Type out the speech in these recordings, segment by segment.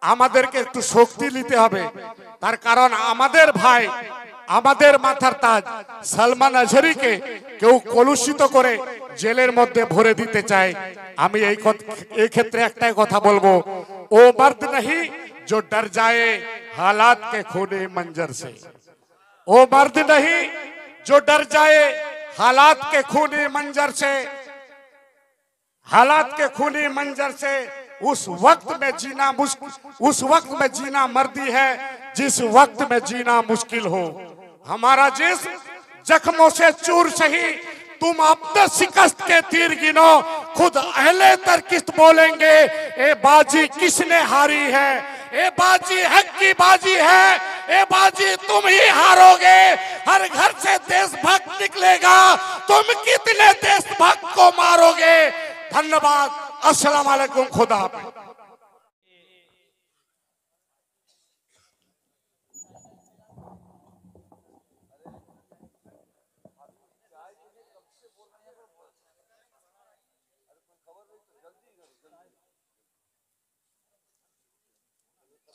আমাদেরকে একটু শক্তি নিতে হবে। তার কারণ আমাদের ভাই, আমাদের মাথার তাজ সালমান আজহারিকে কেউ কলুষিত করে জেলের মধ্যে ভরে দিতে চায়। আমি এই ক্ষেত্রে একটাই কথা বলবো, ও মর্দ नहीं जो डर जाए हालात के खूनी मंजर से, ओ मर्द नहीं जो डर जाए हालात के खूनी मंजर से, हालात के खूनी मंजर से उस वक्त में जीना मर्दी है जिस वक्त में जीना मुश्किल हो। हमारा जिस्म जख्मों से चूर सही, तुम अपने शिकस्त के तीर गिनो, खुद अहले तरकिस्त बोलेंगे ए बाजी किसने हारी है, ए बाजी हक की बाजी है, ए बाजी तुम ही हारोगे। हर घर से देशभक्त निकलेगा, तुम कितने देशभक्त को मारोगे। धन्यवाद, अस्सलाम वालेकुम, खुदा हाफिज।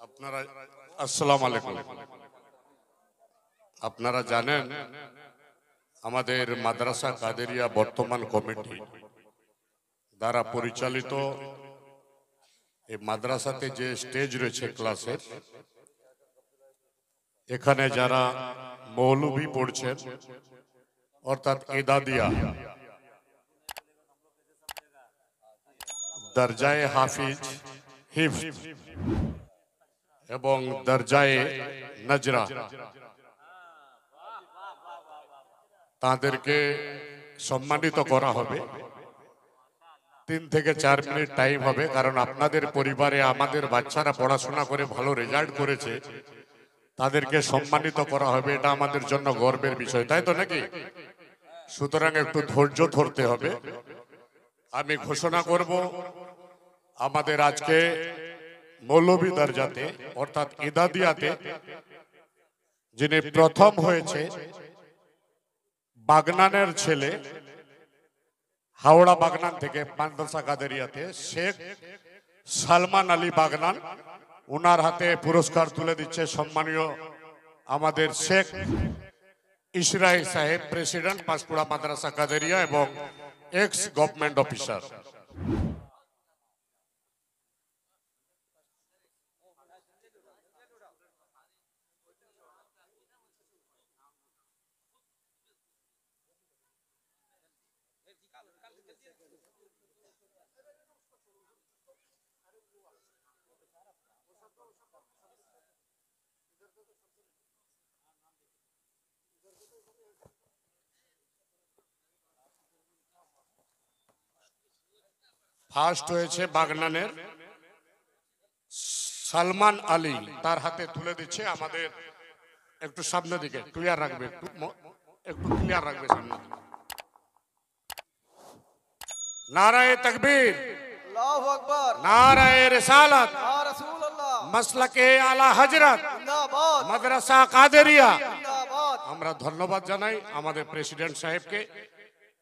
আপনারা আসসালামু আলাইকুম। আপনারা জানেন আমাদের মাদ্রাসা কাদেরিয়া বর্তমান কমিটি দ্বারা পরিচালিত এই মাদ্রাসাতে যে স্টেজ রয়েছে ক্লাসের, এখানে যারা মৌলবি পড়ছেন অর্থাৎ এদাদিয়া দরজায়ে হাফিজ হিফজ এবং দরজায়ে নজরা, তাদেরকে সম্মানিত করা হবে। 3 থেকে 4 মিনিট টাইম হবে, কারণ আপনাদের পরিবারে আমাদের বাচ্চারা পড়াশোনা করে ভালো রেজাল্ট করেছে, তাদেরকে সম্মানিত করা হবে। এটা আমাদের জন্য গর্বের বিষয়, তাই তো নাকি? সুতরাং একটু ধৈর্য ধরতে হবে। আমি ঘোষণা করব আমাদের আজকে মৌলবী দরজাতে অর্থাৎ ইদাদিয়াতে যিনি প্রথম হয়েছে, বাগনানের ছেলে, হাওড়া বাগনান থেকে মাদ্রাসা কাদেরিয়াতে শেখ সালমান আলী বাগনান, ওনার হাতে পুরস্কার তুলে দিচ্ছে সম্মানীয় আমাদের শেখ ইসরাইল সাহেব, প্রেসিডেন্ট পাঁশকুড়া মাদ্রাসা কাদেরিয়া এবং এক্স গভর্নমেন্ট অফিসার। ফার্স্ট হয়েছে বাগনানের সালমান আলী, তার হাতে তুলে দিচ্ছে আমাদের, একটু সামনের দিকে ক্লিয়ার রাখবে, একটু ক্লিয়ার রাখবে সামনে। নারায়ে তাকবীর, আল্লাহু আকবার, নারায়ে রিসালাত, ইয়া রাসূলুল্লাহ, মাসলাকে আলা হযরত, জিন্দাবাদ, মাদ্রাসা কাদেরিয়া। জিন্দাবাদ। আমরা ধন্যবাদ জানাই আমাদের প্রেসিডেন্ট সাহেবকে,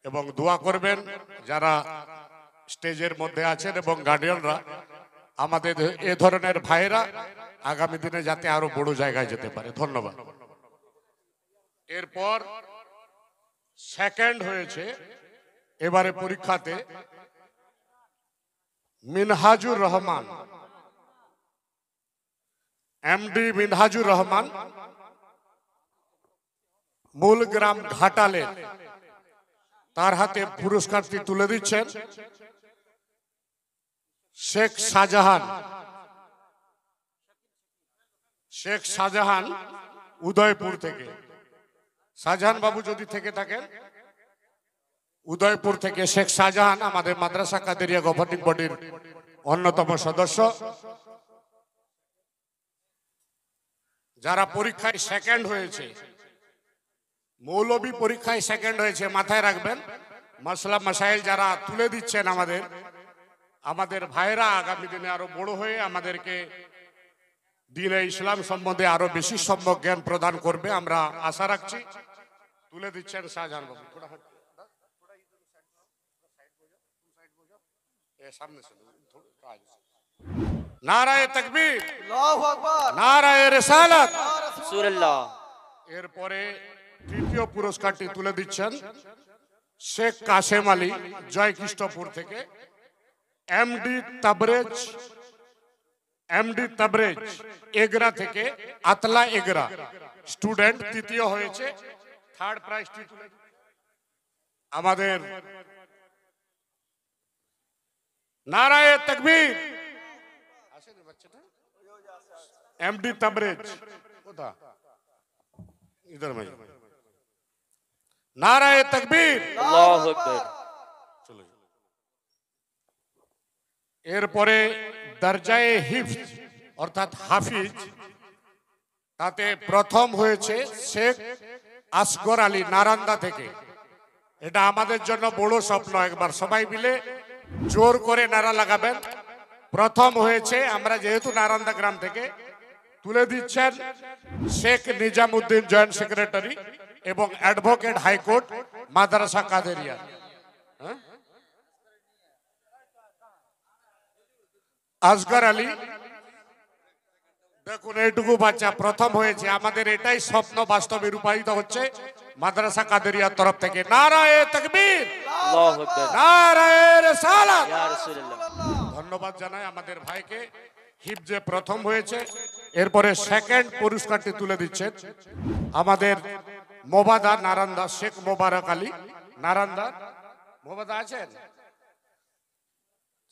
এবং দোয়া করবেন যারা স্টেজের মধ্যে আছেন এবং গার্ডিয়ানরা, আমাদের এ ধরনের ভাইরা আগামী দিনে যাতে আরো বড় জায়গায় যেতে পারে। ধন্যবাদ। এরপর সেকেন্ড হয়েছে এবারে পরীক্ষাতে মিনহাজুর রহমান, এমডি মিনহাজুর রহমান, মূলগ্রাম ঘাটালের, তার হাতে পুরস্কারটি তুলে দিচ্ছেন শেখ শাহজাহান, শেখ শাহজাহান উদয়পুর থেকে। শাহজাহান বাবু যদি থেকে থাকেন, উদয়পুর থেকে শেখ শাহজাহান আমাদের মাদ্রাসা কাদেরিয়া গভর্নিং বডির অন্যতম সদস্য। যারা পরীক্ষায় সেকেন্ড হয়েছে, মৌলবী পরীক্ষায় সেকেন্ড হয়েছে, মাথায় রাখবেন মাসলা মাসাইল যারা তুলে দিচ্ছেন আমাদের ভাইরা আগামী দিনে আরো বড় হয়ে আমাদেরকে দ্বীনে ইসলাম সম্বন্ধে আরো বেশি সম্যক জ্ঞান প্রদান করবে, আমরা আশা রাখছি। তুলে দিচ্ছেন শাহজাহান বাবু। সামনে নারায়ে তাকবীর, আল্লাহু আকবার। নারায়ে রিসালাত। ইয়া রাসূলুল্লাহ। এরপরে তৃতীয় পুরস্কারটি তুলে দিচ্ছেন শেখ কাশেম আলী, জয়কৃষ্ণপুর থেকে। এমডি তাবরেজ এগরা থেকে, আতলা এগরা স্টুডেন্ট, তৃতীয় হয়েছে। থার্ড প্রাইজটি তুলে আমাদের নারায়ে তাকবীর, এমডি তাবরেজ কোথা इधर में नाराए तकबीर, আল্লাহু আকবার। এরপরে দরজায়ে হিফজ অর্থাৎ হাফিজ, তাতে প্রথম হয়েছে শেখ আসগর আলী, নারান্দা থেকে। এটা আমাদের জন্য বড় স্বপ্ন, একবার সবাই মিলে জোর করে নারা লাগাবেন। প্রথম হয়েছে, আমরা যেহেতু নারান্দা গ্রাম থেকে। তুলে দিচ্ছেন শেখ নিজামউদ্দিন, জয়েন্ট সেক্রেটারি এবং অ্যাডভোকেট হাইকোর্ট, মাদ্রাসা কাদেরিয়া। আসগর আলী, দেখুন এইটুকু বাচ্চা প্রথম হয়েছে। আমাদের এটাই স্বপ্ন বাস্তবে রূপায়িত হচ্ছে মাদ্রাসা কাদেরিয়ার তরফ থেকে। নারায়ে তাকবীর, আল্লাহু আকবার। নারায়ে রিসালাত। ইয়া রাসূলুল্লাহ। ধন্যবাদ জানাই আমাদের ভাইকে, হিফজে প্রথম হয়েছে। এরপরে সেকেন্ড পুরস্কারটি তুলে দিচ্ছেন আমাদের মোবাদা নারান্দা, শেখ মোবারক আলী, নারান্দা। মোবাদা আছেন?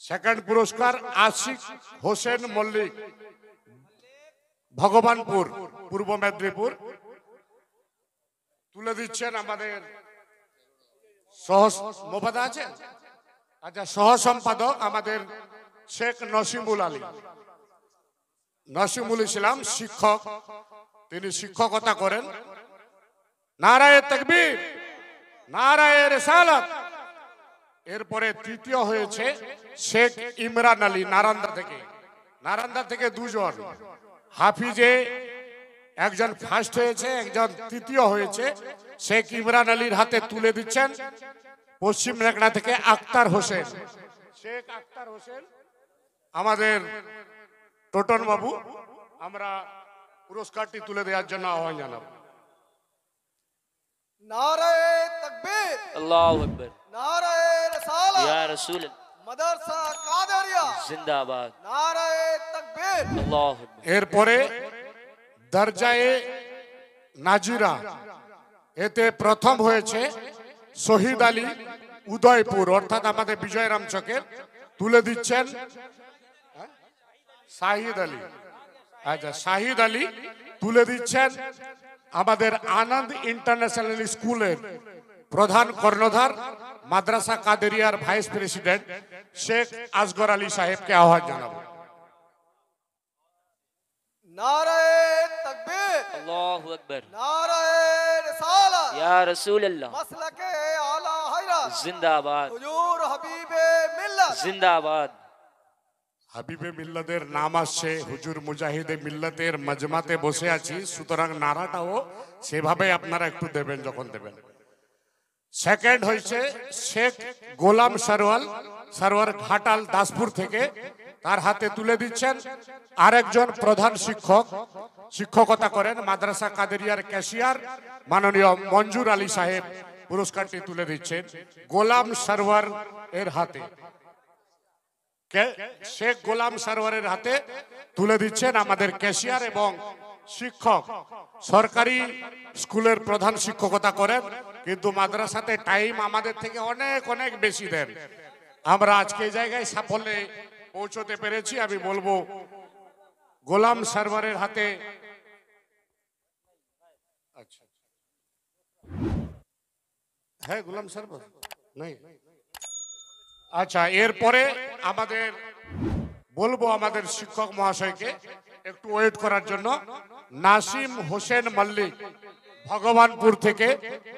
সেকেন্ড পুরস্কার আশিক হোসেন মল্লিক, ভগবানপুর, পূর্ব মেদিনীপুর। তুলে দিচ্ছেন আমাদের মোবাদা আছেন? আচ্ছা, সহ সম্পাদক আমাদের শেখ নসিমুল আলী, নসিমুল ইসলাম, শিক্ষক, তিনি শিক্ষকতা করেন। নারায়ে তাকবীর, নারায়ে রিসালাত। এরপরে তৃতীয় হয়েছে শেখ ইমরান আলী, নারান্দা থেকে। নারান্দা থেকে দুজন হাফিজে, একজন ফার্স্ট হয়েছে, একজন তৃতীয় হয়েছে। শেখ ইমরান আলীর হাতে তুলে দিচ্ছেন পশ্চিম রেগড়া থেকে আক্তার হোসেন, শেখ আক্তার হোসেন, আমাদের টোটন বাবু। আমরা পুরস্কারটি তুলে দেওয়ার জন্য আহ্বান জানাবো। নারায়ে তাকবীর, আল্লাহু আকবার। নারায়ে রিসালাত। ইয়া রাসূলুল্লাহ। মাদ্রাসা কাদেরিয়া জিন্দাবাদ। নারায়ে তাকবীর। আল্লাহু আকবার। এরপরে দরজায়ে নাজিরা, এতে প্রথম হয়েছে শহীদ আলী, উদয়পুর অর্থাৎ আমাদের বিজয়রাম চকের। তুলে দিচ্ছেন শাহিদ আলী। আচ্ছা, শাহিদ আলী তুলে দিচ্ছেন আমাদের আনন্দ ইন্টারন্যাশনাল স্কুলের প্রধান কর্ণধার, মাদ্রাসা কাদেরিয়ার ভাইস প্রেসিডেন্ট শেখ আসগর আলী সাহেবকে আহ্বান জানাবো। নারায়ে তাকবীর, আল্লাহু আকবার। নারায়ে রিসালাত। ইয়া রাসূলুল্লাহ। মাসলাকে আলা হায়রাত। জিন্দাবাদ। হুজুর হাবিবে মিল্লাত। জিন্দাবাদ। হাবিবে মিল্লাতের নাম আসছে, হুজুর মুজাহিদে মিল্লাতের মজমাতে বসে আছি, সুতরাং নারাটাও সেভাবে আপনারা একটু দেবেন যখন দেবেন। সেকেন্ড হয়েছে শেখ গোলাম সরওয়ার ঘাটাল, দাসপুর থেকে। তার হাতে তুলে দিচ্ছেন আরেকজন প্রধান শিক্ষক, শিক্ষকতা করেন, মাদ্রাসা কাদেরিয়ার ক্যাশিয়ার মাননীয় মঞ্জুর আলী সাহেব। পুরস্কারটি তুলে দিচ্ছেন গোলাম সরওয়ার এর হাতে। শেখ গোলাম সরওয়ারের হাতে তুলে দিচ্ছেন আমাদের ক্যাশিয়ার এবং শিক্ষক, সরকারি স্কুলের প্রধান শিক্ষকতা করেন, কিন্তু মাদ্রাসাতে টাইম আমাদের থেকে অনেক অনেক বেশি দেন। আমরা আজকে এই জায়গায় সাফল্যে পৌঁছতে পেরেছি। আমি বলবো গোলাম সরওয়ারের হাতে। আচ্ছা, হ্যাঁ, গোলাম সরওয়ার নাই। আচ্ছা, এরপরে আমাদের বলবো আমাদের শিক্ষক মহাশয়কে একটু ওয়েট করার জন্য। নাসিম হোসেন মল্লিক, ভগবানপুর থেকে,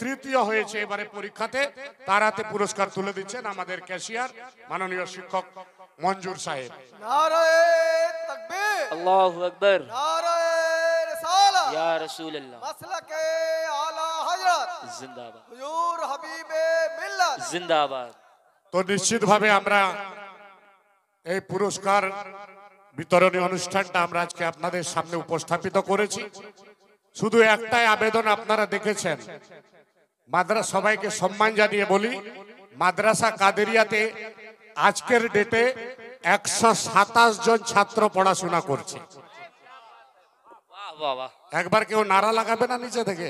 তৃতীয় হয়েছে এবারে পরীক্ষাতে। তার হাতে পুরস্কার তুলে দিচ্ছেন আমাদের ক্যাশিয়ার মাননীয় শিক্ষক মঞ্জুর সাহেব। নারায়ে তাকবীর, আল্লাহু আকবার। নারায়ে রিসালাত। ইয়া রাসূলুল্লাহ। মাসলাকে আলা হায়রাত। জিন্দাবাদ। হুজুর হাবিবে মিল্লাত। জিন্দাবাদ। তো নিশ্চিতভাবে আমরা এই পুরস্কার বিতরণী অনুষ্ঠানটা আমরা আজকে আপনাদের সামনে উপস্থাপিত করেছি। শুধু একটাই আবেদন, আপনারা দেখেছেন মাদ্রাসা, সবাইকে সম্মান জানিয়ে বলি, মাদ্রাসা কাদেরিয়াতে আজকের ডেটে 127 জন ছাত্র পড়াশোনা করছে। वाह वाह वाह একবার কেউ নারা লাগাবে না নিচে থেকে?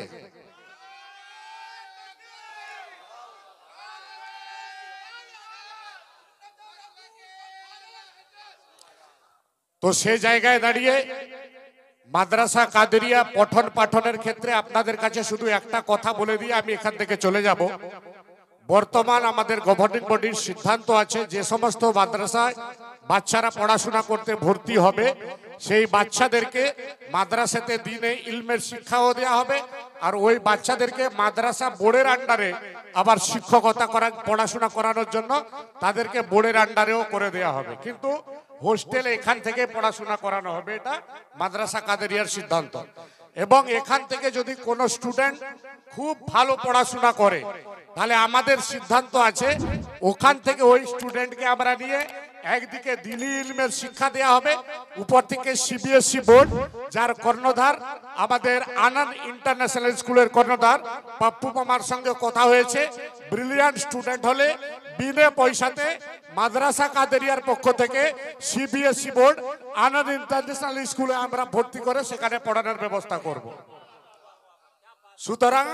তো সেই জায়গায় দাঁড়িয়ে মাদ্রাসা কাদেরিয়া পঠন পাঠনের ক্ষেত্রে আপনাদের কাছে শুধু একটা কথা বলে দিয়ে আমি এখান থেকে চলে যাব। বর্তমান আমাদের গভর্নিং বডির সিদ্ধান্ত আছে, যে সমস্ত মাদ্রাসায় বাচ্চারা পড়াশোনা করতে ভর্তি হবে সেই বাচ্চাদেরকে মাদ্রাসাতে দিনে ইলমের শিক্ষাও দেওয়া হবে, আর ওই বাচ্চাদেরকে মাদ্রাসা বোর্ডের আন্ডারে আবার শিক্ষকতা পড়াশোনা করানোর জন্য তাদেরকে বোর্ডের আন্ডারেও করে দেওয়া হবে, কিন্তু হোস্টেলে এখান থেকে পড়াশোনা করানো হবে। এটা মাদ্রাসা কাদেরিয়ার সিদ্ধান্ত। এবং এখান থেকে যদি কোনো স্টুডেন্ট খুব ভালো পড়াশোনা করে তাহলে আমাদের সিদ্ধান্ত আছে ওখান থেকে ওই স্টুডেন্টকে আমরা নিয়ে একদিকে দ্বীনি ইলমের শিক্ষা দেওয়া হবে, উপর থেকে সিবিএসই বোর্ড যার কর্ণধার আমাদের আনন্দ ইন্টারন্যাশনাল স্কুলের কর্ণধার পাপ্পু মামার সঙ্গে কথা হয়েছে, ব্রিলিয়ান্ট স্টুডেন্ট হলে বিনা পয়সাতে মাদ্রাসা কাদেরিয়ার পক্ষ থেকে সিবিএসই বোর্ড আনন্দ ইন্টারন্যাশনাল স্কুলে আমরা ভর্তি করে সেখানে পড়ানোর ব্যবস্থা করব। সুতরাং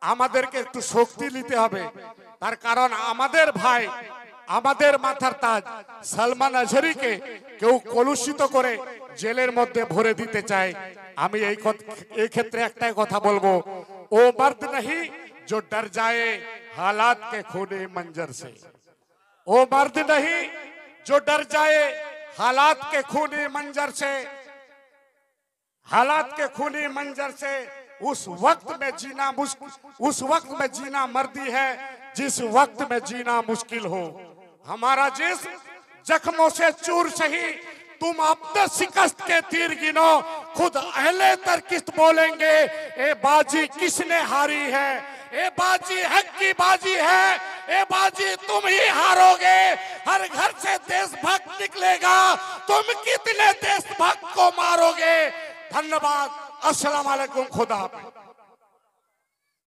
আমাদেরকে একটু শক্তি নিতে হবে, তার কারণ আমাদের ভাই, আমাদের মাথার তাজ সালমান আজহারিকে কেউ কলুষিত করে জেলের মধ্যে ভরে দিতে চায়। আমি এই ক্ষেত্রে একটাই কথা বলবো, ও মর্দ नहीं जो डर जाए हालात के खूनी मंजर से, ओ मर्द नहीं जो डर जाए हालात के खूनी मंजर से, हालात के खूनी मंजर से उस वक्त में जीना मर्दी है जिस वक्त में जीना मुश्किल हो। हमारा जिस्म जख्मों से चूर सही, तुम अपने शिकस्त के तीर गिनो, खुद अहले तरकिस्त बोलेंगे ए बाजी किसने हारी है, ए बाजी हक की बाजी है, ए बाजी तुम ही हारोगे। हर घर से देशभक्त निकलेगा, तुम कितने देशभक्त को मारोगे। धन्यवाद, अस्सलाम वालेकुम, खुदा हाफिज।